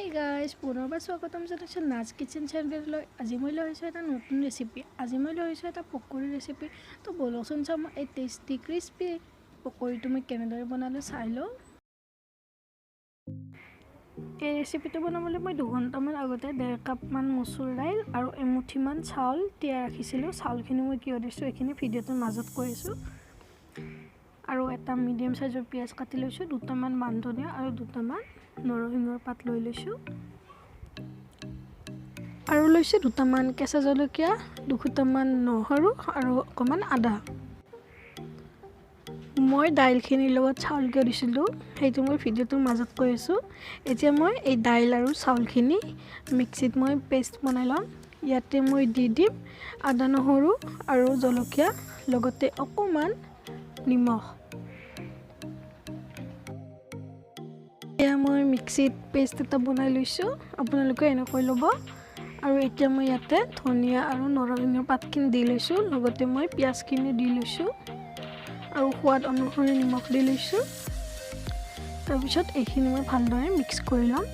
Hi guys, পুনৰবাৰ স্বাগতম জনাইছো নাজ কিচেন চেনেললৈ। আজি মই লৈ আহিছো এটা নতুন ৰেচিপি। আজি মই লৈ আহিছো এটা পকৰি ৰেচিপি। তো বলকচোন চাম এই টেষ্টি ক্ৰিস্পি পকৰিটো মই কেনেদৰে বনালো চাই লওঁ। এই ৰেচিপিটো বনাবলৈ মই 2 ঘণ্টামান আগতে 1.5 কাপমান মচুৰ দাইল আৰু এমুঠিমান চাউল তিয়াই ৰাখিছিলোঁ। চাউলখিনি মই কিয় দিছোঁ এইখিনি ভিডিঅ'টোৰ মাজত কৈ আছোঁ। আৰু এটা মিডিয়াম সাইজৰ পিয়াজ কাটি লৈছোঁ, 2টামান মান ধনিয়া আৰু 2টামান নৰসিংহৰ পাত লৈ লৈছোঁ। আৰু লৈছোঁ 2টামান কেঁচা জলকীয়া, 2টামান নহৰু আৰু অকণমান আদা। মই দাইলখিনিৰ লগত চাউল কিয় দিছিলোঁ সেইটো মই ভিডিঅ'টোৰ মাজত কৈ আছোঁ। এতিয়া মই এই দাইল আৰু চাউলখিনি মিক্সিত মই পেষ্ট বনাই ল'ম। ইয়াতে মই দি দিম আদা নহৰু আৰু জলকীয়া লগতে অকণমান নিমখ। এতিয়া মই মিক্সিত পেষ্ট এটা বনাই লৈছোঁ, আপোনালোকে এনেকৈ ল'ব। আৰু এতিয়া মই ইয়াতে ধনিয়া আৰু নৰসিংহৰ পাতখিনি দি লৈছোঁ, লগতে মই পিঁয়াজখিনি দি লৈছোঁ আৰু সোৱাদ অনুসৰি নিমখ দি লৈছোঁ। তাৰপিছত এইখিনি মই ভালদৰে মিক্স কৰি ল'ম।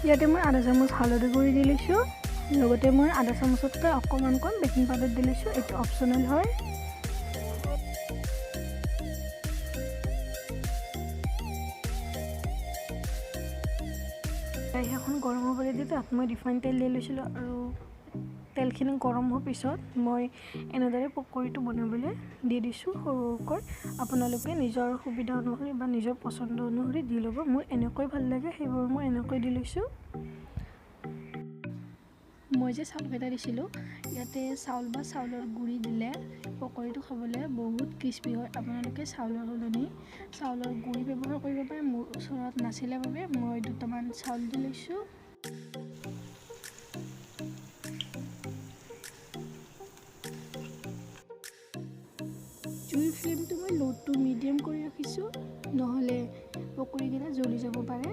ইয়াতে মই আধা চামুচ হালধি গুড়ি দি লৈছোঁ, লগতে মই আধা চামুচতকৈ অকণমান কম বেকিং পাউডাৰ দি লৈছোঁ। এইটো অপশ্যনেল হয়। কেৰাহীখন গৰম হ'বলৈ দি তাত মই ৰিফাইন তেল দি লৈছিলোঁ আৰু তেলখিনি গৰম হোৱাৰ পিছত মই এনেদৰে পকৰিটো বনাবলৈ দি দিছোঁ সৰুকৈ। আপোনালোকে নিজৰ সুবিধা অনুসৰি বা নিজৰ পচন্দ অনুসৰি দি ল'ব। মোৰ এনেকৈ ভাল লাগে সেইবোৰ মই এনেকৈ দি লৈছোঁ। মই যে চাউলকেইটা দিছিলোঁ ইয়াতে চাউল বা চাউলৰ গুড়ি দিলে পকৰিটো খাবলৈ বহুত ক্ৰিস্পি হয়। আপোনালোকে চাউলৰ সলনি চাউলৰ গুড়ি ব্যৱহাৰ কৰিব পাৰে। মোৰ ওচৰত নাছিলে বাবে মই 2টামান চাউল দি লৈছোঁ। জুইৰ ফ্লেমটো মই ল' টু মিডিয়াম কৰি ৰাখিছোঁ, নহ'লে পকৰিকেইটা জ্বলি যাব পাৰে।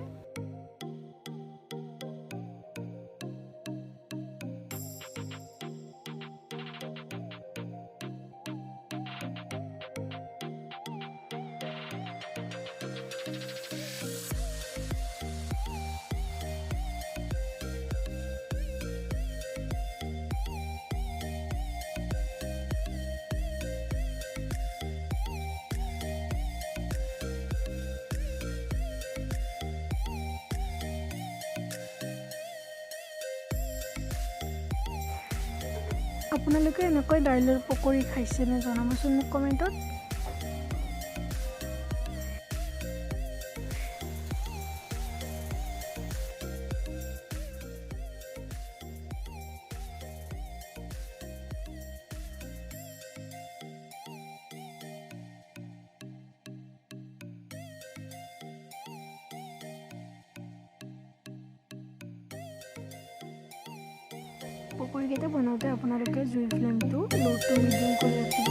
আপোনালোকে এনেকৈ দাইলৰ পকৰি খাইছেনে জনাবচোন মোক কমেণ্টত। পকৰিকেইটা বনাওঁতে আপোনালোকে জুইৰ ফ্লেমটো ল' টু মিডিয়াম কৰি ৰাখিব।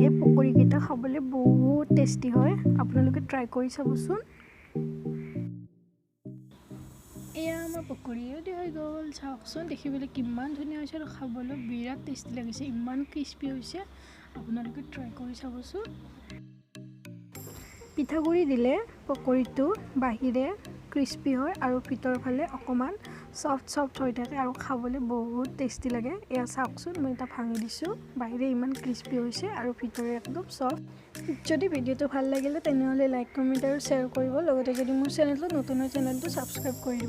এই পকৰিকেইটা খাবলৈ বহুত টেষ্টি হয়, আপোনালোকে ট্ৰাই কৰি চাবচোন। এয়া আমাৰ পকৰি ৰেডি হৈ গ'ল। চাওকচোন দেখিবলৈ কিমান ধুনীয়া হৈছে আৰু খাবলৈ বিৰাট টেষ্টি লাগিছে, ইমান ক্ৰিস্পি হৈছে। আপোনালোকে ট্ৰাই কৰি চাবচোন। পিঠাগুড়ি দিলে পকৰিটো বাহিৰে ক্ৰিস্পি হয় আৰু ভিতৰৰ ফালে অকণমান ছফ্ট হৈ থাকে আৰু খাবলৈ বহুত টেষ্টি লাগে। এয়া চাওকচোন মই এটা ভাঙি দিছোঁ, বাহিৰে ইমান ক্ৰিস্পি হৈছে আৰু ভিতৰে একদম ছফ্ট। যদি ভিডিঅ'টো ভাল লাগিলে তেনেহ'লে লাইক, কমেণ্ট আৰু শ্বেয়াৰ কৰিব। লগতে যদি মোৰ চেনেলটো নতুন হয় চেনেলটো ছাবস্ক্ৰাইব কৰি দিব।